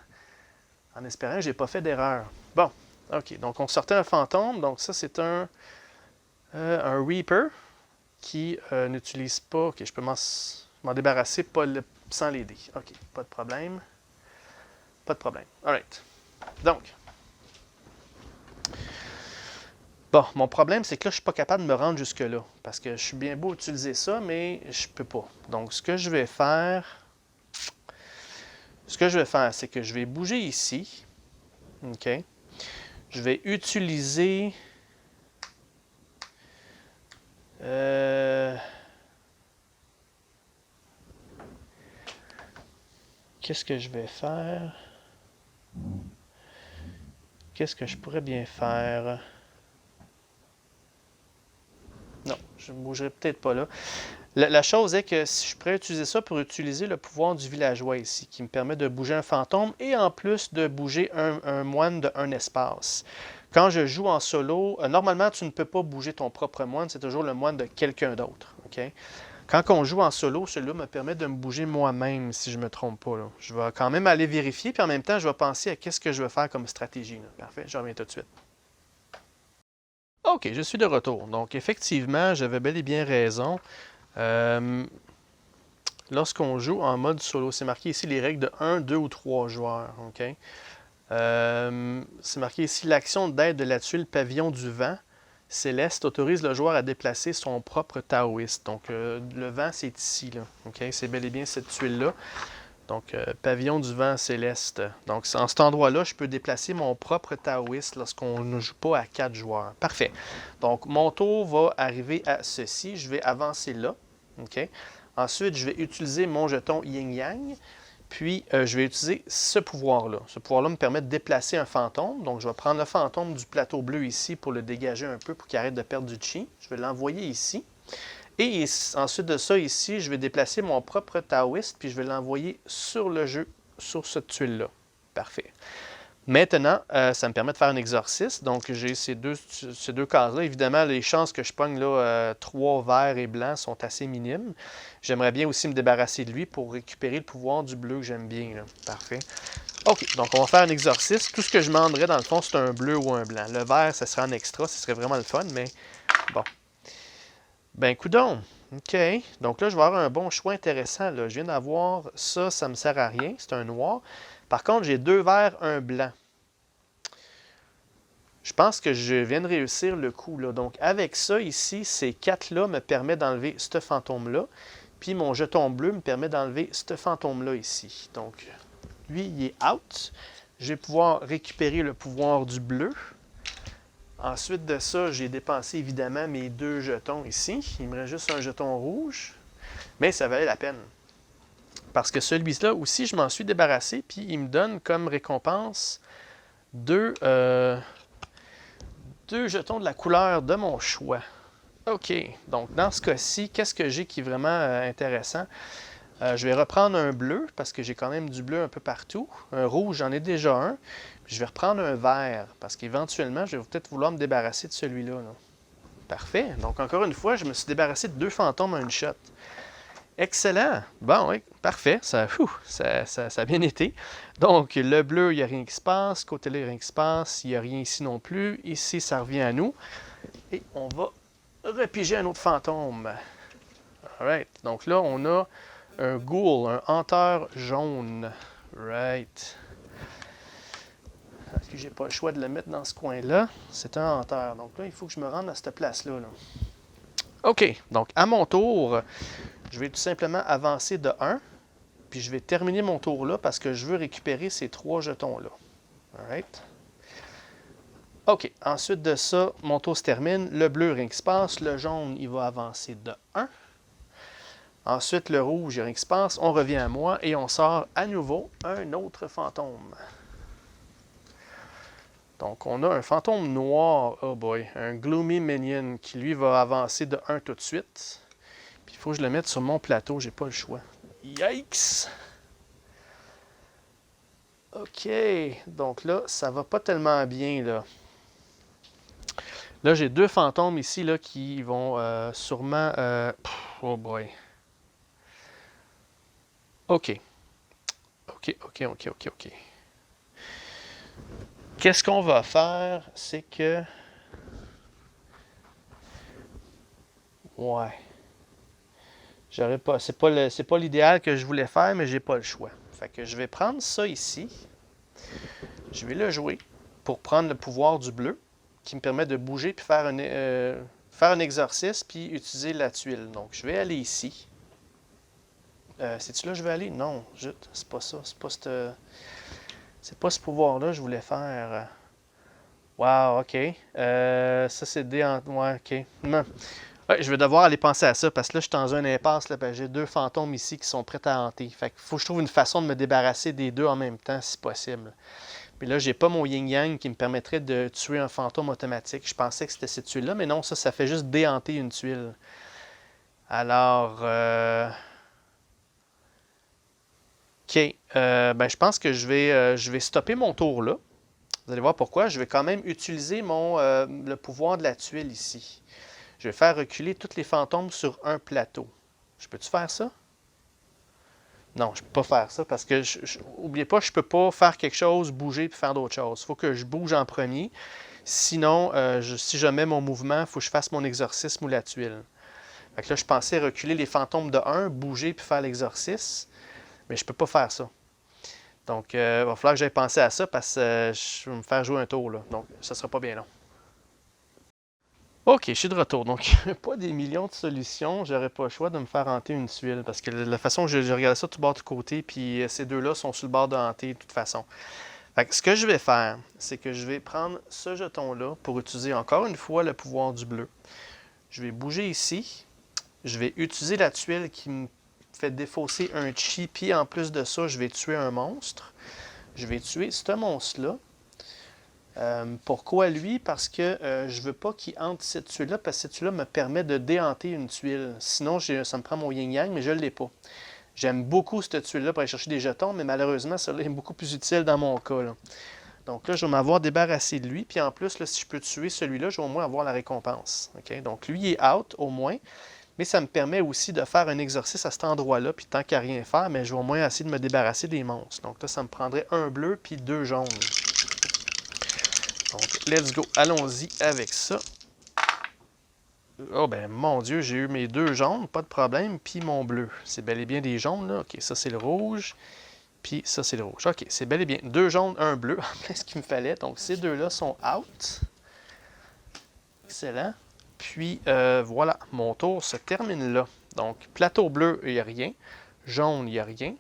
En espérant que j'ai pas fait d'erreur. Bon, OK. Donc, on sortait un fantôme. Donc, ça, c'est un Reaper qui n'utilise pas... OK, je peux m'en débarrasser sans les dés. OK, pas de problème. Pas de problème. All right. Donc, bon, mon problème, c'est que là, je ne suis pas capable de me rendre jusque-là. Parce que je suis bien beau utiliser ça, mais je ne peux pas. Donc, ce que je vais faire, c'est que je vais bouger ici. OK. Je vais utiliser... Qu'est-ce que je vais faire? Qu'est-ce que je pourrais bien faire? Non, je ne bougerai peut-être pas là. La chose est que si je pourrais utiliser ça pour utiliser le pouvoir du villageois ici, qui me permet de bouger un fantôme et en plus de bouger un moine de un espace. Quand je joue en solo, normalement, tu ne peux pas bouger ton propre moine, c'est toujours le moine de quelqu'un d'autre. Okay? Quand on joue en solo, celui-là me permet de me bouger moi-même, si je ne me trompe pas. Là. Je vais quand même aller vérifier, puis en même temps, je vais penser à qu'est-ce que je vais faire comme stratégie. Là. Parfait, je reviens tout de suite. OK, je suis de retour. Donc, effectivement, j'avais bel et bien raison. Lorsqu'on joue en mode solo, c'est marqué ici les règles de 1, 2 ou 3 joueurs. Okay? C'est marqué ici l'action d'aide de la tuile pavillon du vent céleste autorise le joueur à déplacer son propre taoïste. Donc, le vent, c'est ici. Là. Okay? C'est bel et bien cette tuile-là. Donc, pavillon du vent céleste. Donc, en cet endroit-là, je peux déplacer mon propre taoïste lorsqu'on ne joue pas à 4 joueurs. Parfait. Donc, mon tour va arriver à ceci. Je vais avancer là. OK? Ensuite, je vais utiliser mon jeton yin-yang. Puis, je vais utiliser ce pouvoir-là. Ce pouvoir-là me permet de déplacer un fantôme. Donc, je vais prendre le fantôme du plateau bleu ici pour le dégager un peu pour qu'il arrête de perdre du chi. Je vais l'envoyer ici. Et ensuite de ça, ici, je vais déplacer mon propre taoïste, puis je vais l'envoyer sur le jeu, sur cette tuile-là. Parfait. Maintenant, ça me permet de faire un exorcisme. Donc, j'ai ces deux cases-là. Évidemment, les chances que je pogne là, 3 verts et blancs sont assez minimes. J'aimerais bien aussi me débarrasser de lui pour récupérer le pouvoir du bleu que j'aime bien. Là. Parfait. OK, donc on va faire un exorcisme. Tout ce que je demanderais, dans le fond, c'est un bleu ou un blanc. Le vert, ça serait en extra, ce serait vraiment le fun, mais bon. Ben, coudonc. OK. Donc là, je vais avoir un bon choix intéressant. Là. Je viens d'avoir ça, ça ne me sert à rien. C'est un noir. Par contre, j'ai 2 verts, un blanc. Je pense que je viens de réussir le coup. Là. Donc, avec ça, ici, ces 4-là me permettent d'enlever ce fantôme-là. Puis, mon jeton bleu me permet d'enlever ce fantôme-là ici. Donc, lui, il est out. Je vais pouvoir récupérer le pouvoir du bleu. Ensuite de ça, j'ai dépensé évidemment mes 2 jetons ici. Il me reste juste un jeton rouge. Mais ça valait la peine. Parce que celui-là aussi, je m'en suis débarrassé. Puis il me donne comme récompense 2 jetons de la couleur de mon choix. OK. Donc, dans ce cas-ci, qu'est-ce que j'ai qui est vraiment intéressant? Je vais reprendre un bleu parce que j'ai quand même du bleu un peu partout. Un rouge, j'en ai déjà un. Puis je vais reprendre un vert parce qu'éventuellement, je vais peut-être vouloir me débarrasser de celui-là. Là. Parfait. Donc, encore une fois, je me suis débarrassé de 2 fantômes à une shot. Excellent. Bon, oui, parfait. Ça a bien été. Donc, le bleu, il n'y a rien qui se passe. Côté-là, il n'y a rien qui se passe. Il n'y a rien ici non plus. Ici, ça revient à nous. Et on va repiger un autre fantôme. Alright. Donc là, on a un ghoul, un hanteur jaune. Right. Parce que j'ai pas le choix de le mettre dans ce coin-là. C'est un hanteur. Donc là, il faut que je me rende à cette place-là. Là. OK. Donc, à mon tour, je vais tout simplement avancer de 1. Puis je vais terminer mon tour là parce que je veux récupérer ces 3 jetons-là. Alright. OK. Ensuite de ça, mon tour se termine. Le bleu, rien qui se passe. Le jaune, il va avancer de 1. Ensuite, le rouge, rien qui se passe. On revient à moi et on sort à nouveau un autre fantôme. Donc, on a un fantôme noir. Oh boy. Un Gloomy Minion qui, lui, va avancer de 1 tout de suite. Puis, il faut que je le mette sur mon plateau. J'ai pas le choix. Yikes! OK. Donc là, ça va pas tellement bien, là. Là, j'ai 2 fantômes ici, là, qui vont sûrement... oh boy. OK. OK. Qu'est-ce qu'on va faire? C'est que... Ouais. J'aurais pas... C'est pas l'idéal que je voulais faire, mais j'ai pas le choix. Fait que je vais prendre ça ici. Je vais le jouer pour prendre le pouvoir du bleu, qui me permet de bouger puis faire un exorcisme puis utiliser la tuile. Donc, je vais aller ici. C'est-tu là que je vais aller? Non, c'est pas ça. C'est pas ce pouvoir-là que je voulais faire. Wow, OK. Ça, c'est Ouais, OK. Ouais, je vais devoir aller penser à ça parce que là, je suis dans un impasse. Là, j'ai 2 fantômes ici qui sont prêts à hanter. Fait qu'il faut que je trouve une façon de me débarrasser des 2 en même temps, si possible. Puis là, j'ai pas mon yin-yang qui me permettrait de tuer un fantôme automatique. Je pensais que c'était cette tuile-là, mais non, ça fait juste déhanter une tuile. Alors, OK. Ben, je pense que je vais stopper mon tour là. Vous allez voir pourquoi. Je vais quand même utiliser le pouvoir de la tuile ici. Je vais faire reculer tous les fantômes sur un plateau. Je peux-tu faire ça? Non, je ne peux pas faire ça parce que, n'oubliez pas, je ne peux pas faire quelque chose, bouger et faire d'autres choses. Il faut que je bouge en premier. Sinon, si je mets mon mouvement, il faut que je fasse mon exorcisme ou la tuile. Fait que là, je pensais reculer les fantômes de 1, bouger puis faire l'exorcisme, mais je ne peux pas faire ça. Donc, il va falloir que j'aille penser à ça parce que je vais me faire jouer un tour. Là. Donc, ça ne sera pas bien long. OK, je suis de retour. Donc, pas des millions de solutions. J'aurais pas le choix de me faire hanter une tuile. Parce que la façon que je regarde ça tout bord de côté, puis ces 2-là sont sur le bord de hanter de toute façon. Fait que ce que je vais faire, c'est que je vais prendre ce jeton-là pour utiliser encore une fois le pouvoir du bleu. Je vais bouger ici. Je vais utiliser la tuile qui me fait défausser un chi. Puis en plus de ça, je vais tuer un monstre. Je vais tuer ce monstre-là. Pourquoi lui? Parce que je ne veux pas qu'il hante cette tuile-là, parce que cette tuile-là me permet de déhanter une tuile. Sinon, ça me prend mon yin-yang, mais je ne l'ai pas. J'aime beaucoup cette tuile-là pour aller chercher des jetons, mais malheureusement, celle-là est beaucoup plus utile dans mon cas. Là. Donc là, je vais m'avoir débarrassé de lui. Puis en plus, là, si je peux tuer celui-là, je vais au moins avoir la récompense. Okay? Donc lui, il est out au moins. Mais ça me permet aussi de faire un exercice à cet endroit-là. Puis tant qu'à rien faire, mais je vais au moins essayer de me débarrasser des monstres. Donc là, ça me prendrait un bleu puis 2 jaunes. Donc, let's go. Allons-y avec ça. Oh ben, mon Dieu, j'ai eu mes 2 jaunes, pas de problème. Puis mon bleu. C'est bel et bien des jaunes, là. OK, ça, c'est le rouge. Puis ça, c'est le rouge. OK, c'est bel et bien 2 jaunes, 1 bleu. C'est ce qu'il me fallait. Donc, ces 2-là sont out. Excellent. Puis, voilà, mon tour se termine là. Donc, plateau bleu, il n'y a rien. Jaune, il n'y a rien.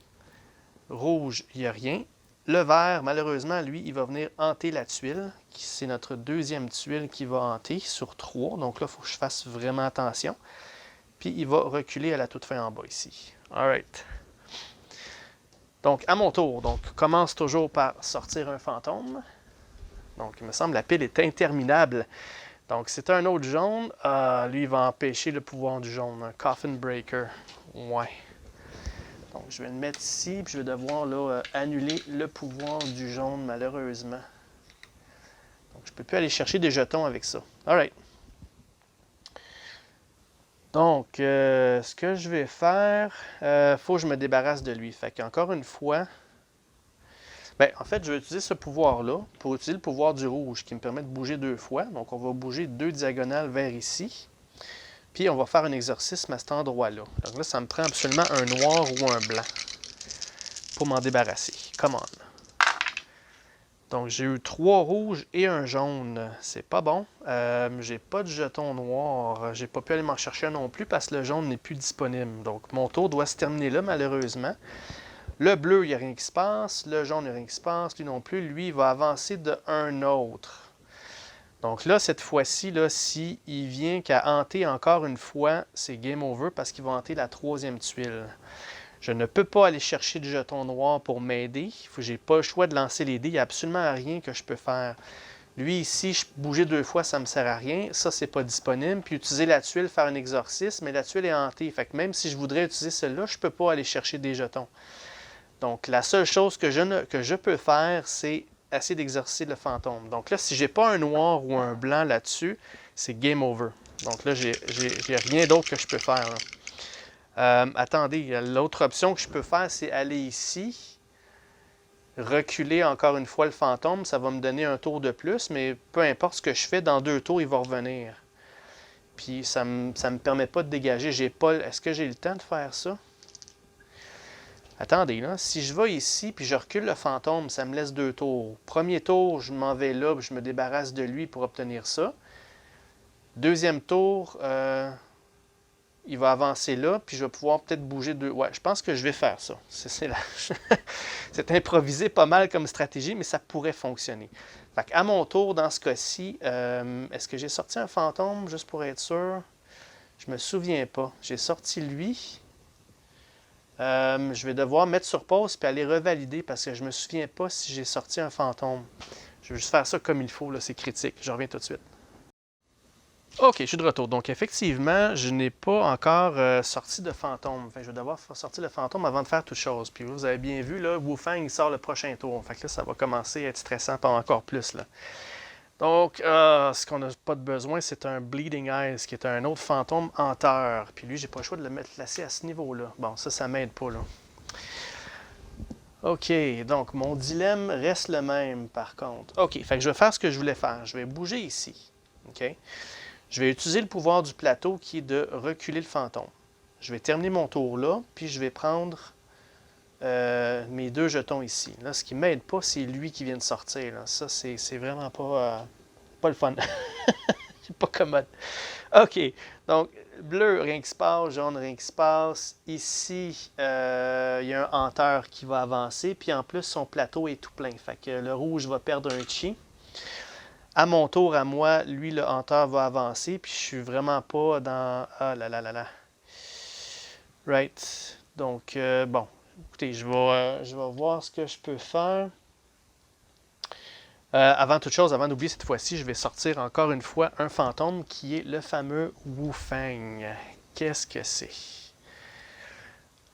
Rouge, il n'y a rien. Le vert, malheureusement, lui, il va venir hanter la tuile. C'est notre deuxième tuile qui va hanter sur 3. Donc là, il faut que je fasse vraiment attention. Puis il va reculer à la toute fin en bas ici. Alright. Donc, à mon tour. Donc, commence toujours par sortir un fantôme. Donc, il me semble que la pile est interminable. Donc, c'est un autre jaune. Lui, il va empêcher le pouvoir du jaune. Un Coffin Breaker. Ouais. Donc, je vais le mettre ici, puis je vais devoir là, annuler le pouvoir du jaune, malheureusement. Donc, je ne peux plus aller chercher des jetons avec ça. Alright. Donc, ce que je vais faire, faut que je me débarrasse de lui. Fait qu'encore une fois, ben, en fait, je vais utiliser ce pouvoir-là pour utiliser le pouvoir du rouge qui me permet de bouger 2 fois. Donc, on va bouger 2 diagonales vers ici. Puis, on va faire un exorcisme à cet endroit-là. Donc là, ça me prend absolument un noir ou un blanc pour m'en débarrasser. Come on. Donc, j'ai eu 3 rouges et un jaune. C'est pas bon. J'ai pas de jeton noir. J'ai pas pu aller m'en chercher un non plus parce que le jaune n'est plus disponible. Donc, mon tour doit se terminer là, malheureusement. Le bleu, il n'y a rien qui se passe. Le jaune, il n'y a rien qui se passe. Lui non plus. Lui, il va avancer de un autre. Donc là, cette fois-ci, s'il vient qu'à hanter encore une fois, c'est game over parce qu'il va hanter la 3e tuile. Je ne peux pas aller chercher du jeton noir pour m'aider. Je n'ai pas le choix de lancer les dés. Il n'y a absolument rien que je peux faire. Lui, ici, bouger 2 fois, ça ne me sert à rien. Ça, c'est pas disponible. Puis utiliser la tuile, faire un exorcisme, mais la tuile est hantée. Fait que même si je voudrais utiliser celle-là, je ne peux pas aller chercher des jetons. Donc, la seule chose que je peux faire, c'est essayer d'exorciser le fantôme. Donc là, si j'ai pas un noir ou un blanc là-dessus, c'est game over. Donc là, j'ai rien d'autre que je peux faire. Attendez, l'autre option que je peux faire, c'est aller ici, reculer encore une fois le fantôme. Ça va me donner un tour de plus, mais peu importe ce que je fais, dans 2 tours, il va revenir. Puis ça me permet pas de dégager. Est-ce que j'ai le temps de faire ça? Attendez, là, si je vais ici puis je recule le fantôme, ça me laisse 2 tours. Premier tour, je m'en vais là, puis je me débarrasse de lui pour obtenir ça. Deuxième tour, il va avancer là, puis je vais pouvoir peut-être bouger 2. Ouais, je pense que je vais faire ça. C'est improvisé pas mal comme stratégie, mais ça pourrait fonctionner. Fait qu'à mon tour, dans ce cas-ci, est-ce que j'ai sorti un fantôme, juste pour être sûr? Je me souviens pas. J'ai sorti lui. Je vais devoir mettre sur pause et aller revalider parce que je ne me souviens pas si j'ai sorti un fantôme. Je vais juste faire ça comme il faut, c'est critique. Je reviens tout de suite. OK, je suis de retour. Donc, effectivement, je n'ai pas encore sorti de fantôme. Enfin, je vais devoir sortir le fantôme avant de faire toute chose. Puis vous avez bien vu, là, Wu-Fang, il sort le prochain tour. Fait que là, ça va commencer à être stressant, pas encore plus. Là. Donc, ce qu'on n'a pas de besoin, c'est un Bleeding Eyes, qui est un autre fantôme hanteur. Puis lui, j'ai pas le choix de le mettre placé à ce niveau-là. Bon, ça m'aide pas, là. OK, donc mon dilemme reste le même, par contre. OK, fait que je vais faire ce que je voulais faire. Je vais bouger ici. OK? Je vais utiliser le pouvoir du plateau qui est de reculer le fantôme. Je vais terminer mon tour là, puis je vais prendre mes 2 jetons ici. Là, ce qui ne m'aide pas, c'est lui qui vient de sortir. Là. Ça, c'est vraiment pas le fun. C'est pas commode. OK. Donc, bleu, rien qui se passe. Jaune, rien qui se passe. Ici, il y a un hanteur qui va avancer. Puis en plus, son plateau est tout plein. Fait que le rouge va perdre un chi. À mon tour, à moi, lui, le hanteur va avancer. Puis je suis vraiment pas dans... Ah là là là là. Right. Donc, bon. Écoutez, je vais voir ce que je peux faire. Avant toute chose, avant d'oublier cette fois-ci, je vais sortir encore une fois un fantôme qui est le fameux Wu-Fang. Qu'est-ce que c'est?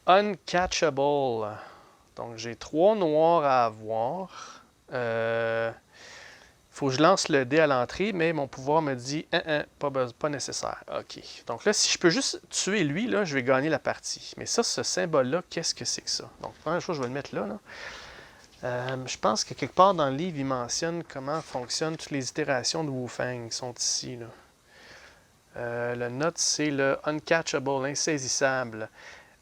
Uncatchable. Donc, j'ai 3 noirs à avoir. Faut que je lance le dé à l'entrée, mais mon pouvoir me dit pas nécessaire. OK. Donc là, si je peux juste tuer lui, là, je vais gagner la partie. Mais ça, ce symbole-là, qu'est-ce que c'est que ça? Donc, première chose, je vais le mettre là. Je pense que quelque part dans le livre, il mentionne comment fonctionnent toutes les itérations de Wu-Fang qui sont ici. Là. Le note, c'est le uncatchable, insaisissable.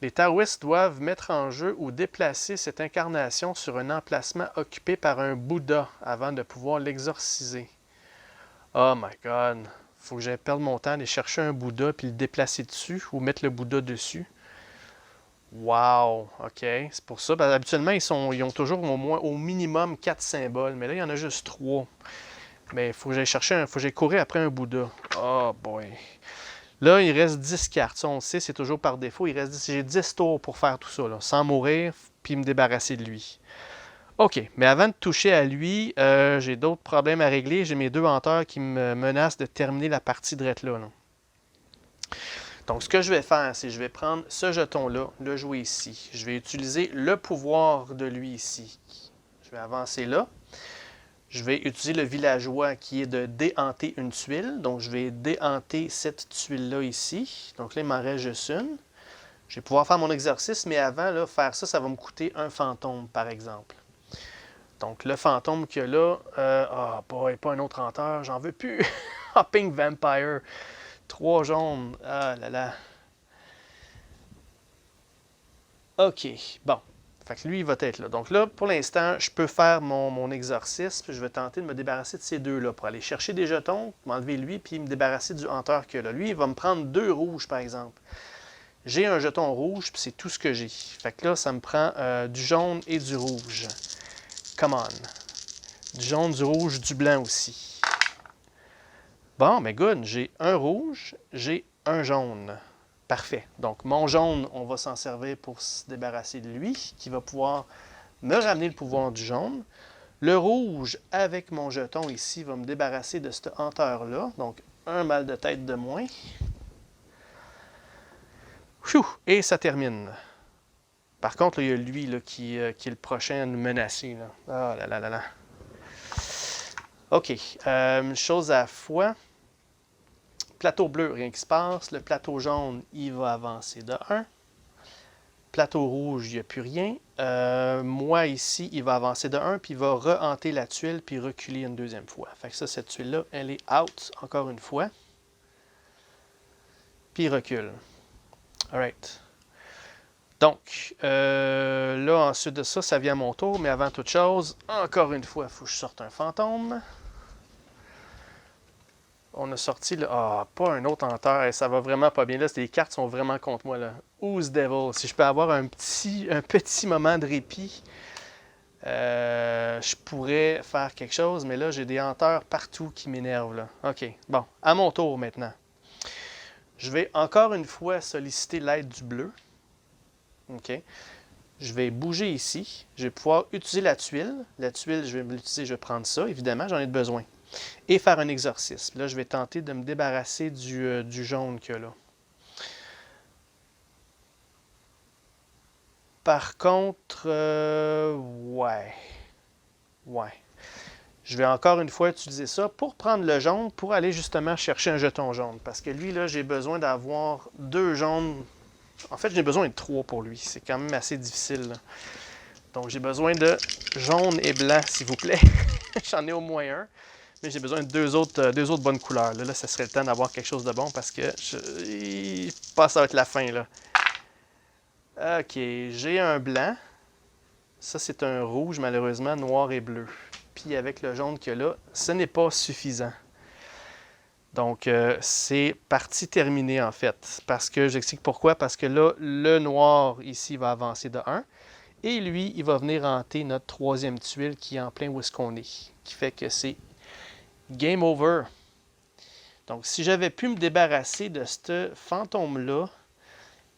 Les taoïstes doivent mettre en jeu ou déplacer cette incarnation sur un emplacement occupé par un Bouddha avant de pouvoir l'exorciser. Oh my God! Faut que j'aille perdre mon temps aller chercher un Bouddha puis le déplacer dessus ou mettre le Bouddha dessus. Wow! OK. C'est pour ça. Habituellement, ils ont toujours au minimum 4 symboles, mais là, il y en a juste 3. Mais il faut que j'aille chercher faut que j'aille courir après un Bouddha. Oh boy! Là, il reste 10 cartes. Ça, on le sait, c'est toujours par défaut. J'ai 10 tours pour faire tout ça, là, sans mourir, puis me débarrasser de lui. OK, mais avant de toucher à lui, j'ai d'autres problèmes à régler. J'ai mes 2 hanteurs qui me menacent de terminer la partie drette là. Donc, ce que je vais faire, c'est que je vais prendre ce jeton-là, le jouer ici. Je vais utiliser le pouvoir de lui ici. Je vais avancer là. Je vais utiliser le villageois qui est de déhanter une tuile. Donc, je vais déhanter cette tuile-là ici. Donc là, il m'en reste juste une. Je vais pouvoir faire mon exercice, mais avant, là, faire ça, ça va me coûter un fantôme, par exemple. Donc, le fantôme qu'il y a là, boy, pas un autre hanteur, j'en veux plus. Hopping Vampire. 3 jaunes. Ah là là. OK, bon. Fait que lui, il va être là. Donc là, pour l'instant, je peux faire mon exorcisme. Je vais tenter de me débarrasser de ces deux-là pour aller chercher des jetons, m'enlever lui, puis me débarrasser du hanteur qu'il y a là. Lui, il va me prendre 2 rouges, par exemple. J'ai un jeton rouge, puis c'est tout ce que j'ai. Fait que là, ça me prend du jaune et du rouge. Come on. Du jaune, du rouge, du blanc aussi. Bon, mais good. J'ai un rouge, j'ai un jaune. Parfait. Donc, mon jaune, on va s'en servir pour se débarrasser de lui, qui va pouvoir me ramener le pouvoir du jaune. Le rouge, avec mon jeton ici, va me débarrasser de cette hanteur-là. Donc, un mal de tête de moins. Et ça termine. Par contre, là, il y a lui là, qui est le prochain à nous menacer. Là. Ah là là là là. OK. Une chose à la fois. Plateau bleu, rien qui se passe. Le plateau jaune, il va avancer de 1. Plateau rouge, il n'y a plus rien. Moi, ici, il va avancer de 1, puis il va re-hanter la tuile, puis reculer une deuxième fois. Fait que ça, cette tuile-là, elle est out, encore une fois. Puis il recule. Alright. Donc, là, ensuite de ça, ça vient à mon tour, mais avant toute chose, encore une fois, il faut que je sorte un fantôme. On a sorti, là, pas un autre hanteur, ça va vraiment pas bien. Là, les cartes sont vraiment contre moi, là. Ooze Devil, si je peux avoir un petit moment de répit, je pourrais faire quelque chose, mais là, j'ai des hanteurs partout qui m'énervent, là. OK, bon, à mon tour maintenant. Je vais encore une fois solliciter l'aide du bleu. OK. Je vais bouger ici. Je vais pouvoir utiliser la tuile. La tuile, je vais l'utiliser, je vais prendre ça, évidemment, j'en ai besoin. Et faire un exorcisme. Là, je vais tenter de me débarrasser du jaune qu'il y a là. Par contre, ouais. Je vais encore une fois utiliser ça pour prendre le jaune, pour aller justement chercher un jeton jaune. Parce que lui, là, j'ai besoin d'avoir 2 jaunes. En fait, j'ai besoin de 3 pour lui. C'est quand même assez difficile, là. Donc, j'ai besoin de jaune et blanc, s'il vous plaît. J'en ai au moins un. Mais j'ai besoin de deux autres bonnes couleurs. Là, ça serait le temps d'avoir quelque chose de bon parce que je pense que ça va être la fin, là. OK, j'ai un blanc. Ça, c'est un rouge, malheureusement, noir et bleu. Puis avec le jaune qu'il y a là, ce n'est pas suffisant. Donc, c'est partie terminée, en fait. Parce que, j'explique pourquoi. Parce que là, le noir, ici, va avancer de 1. Et lui, il va venir hanter notre 3e tuile qui est en plein où est-ce qu'on est. Qui fait que c'est game over. Donc, si j'avais pu me débarrasser de ce fantôme-là,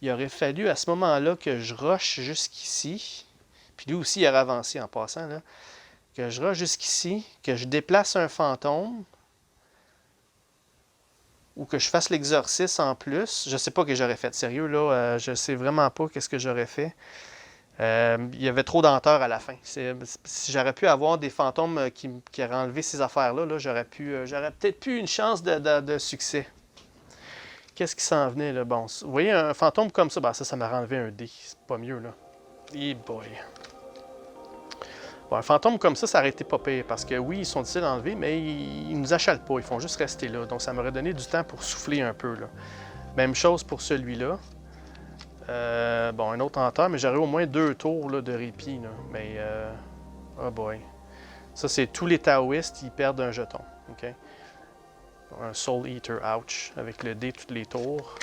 il aurait fallu à ce moment-là que je rush jusqu'ici. Puis lui aussi, il aurait avancé en passant, là. Que je rush jusqu'ici, que je déplace un fantôme, ou que je fasse l'exorcisme en plus. Je ne sais pas ce que j'aurais fait. Sérieux, là, je ne sais vraiment pas qu'est-ce que j'aurais fait. Il y avait trop d'hanteurs à la fin. Si j'aurais pu avoir des fantômes qui auraient enlevé ces affaires-là, là, j'aurais peut-être eu une chance de succès. Qu'est-ce qui s'en venait, là? Bon, vous voyez, un fantôme comme ça, ben ça m'a enlevé un dé. C'est pas mieux, là. Et boy. Bon, un fantôme comme ça aurait été pas pire, parce que oui, ils sont difficiles à enlever, mais ils nous achalent pas, ils font juste rester là. Donc ça m'aurait donné du temps pour souffler un peu, là. Même chose pour celui-là. Bon, un autre hanteur, mais j'aurais au moins 2 tours là, de répit, là. Mais, oh boy. Ça, c'est tous les taoïstes, ils perdent un jeton. OK? Un Soul Eater, ouch, avec le dé tous les tours.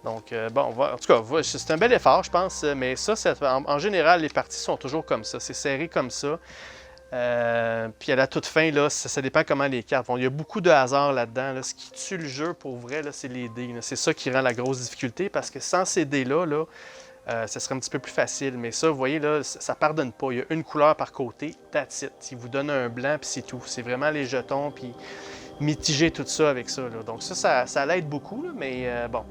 Donc, bon, en tout cas, c'est un bel effort, je pense, mais ça, en général, les parties sont toujours comme ça. C'est serré comme ça. Puis à la toute fin, là, ça dépend comment les cartes vont. Il y a beaucoup de hasard là-dedans. Là. Ce qui tue le jeu, pour vrai, là, c'est les dés. C'est ça qui rend la grosse difficulté, parce que sans ces dés-là, ça serait un petit peu plus facile. Mais ça, vous voyez, là, ça ne pardonne pas. Il y a une couleur par côté, that's it. Il vous donne un blanc, puis c'est tout. C'est vraiment les jetons, puis mitiger tout ça avec ça. Là. Donc ça l'aide beaucoup, là, mais bon,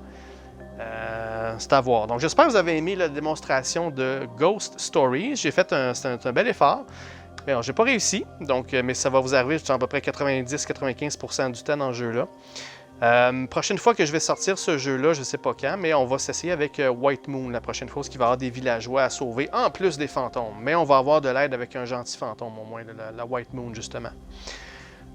c'est à voir. Donc j'espère que vous avez aimé la démonstration de Ghost Stories. J'ai fait c'est un bel effort. Mais bon, j'ai pas réussi, donc, mais ça va vous arriver à peu près 90-95% du temps dans ce jeu-là. Prochaine fois que je vais sortir ce jeu-là, je ne sais pas quand, mais on va s'essayer avec White Moon la prochaine fois, parce qu'il va y avoir des villageois à sauver, en plus des fantômes. Mais on va avoir de l'aide avec un gentil fantôme, au moins, la White Moon, justement.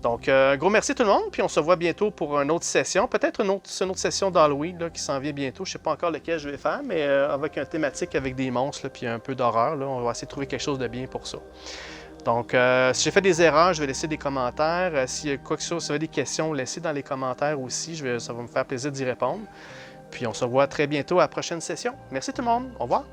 Donc, gros merci tout le monde, puis on se voit bientôt pour une autre session. Peut-être une autre session d'Halloween qui s'en vient bientôt. Je ne sais pas encore lequel je vais faire, mais avec une thématique avec des monstres, puis un peu d'horreur. On va essayer de trouver quelque chose de bien pour ça. Donc, si j'ai fait des erreurs, je vais laisser des commentaires. S'il y a quoi que ce soit, si vous avez des questions, laissez dans les commentaires aussi. Ça va me faire plaisir d'y répondre. Puis on se voit très bientôt à la prochaine session. Merci tout le monde. Au revoir.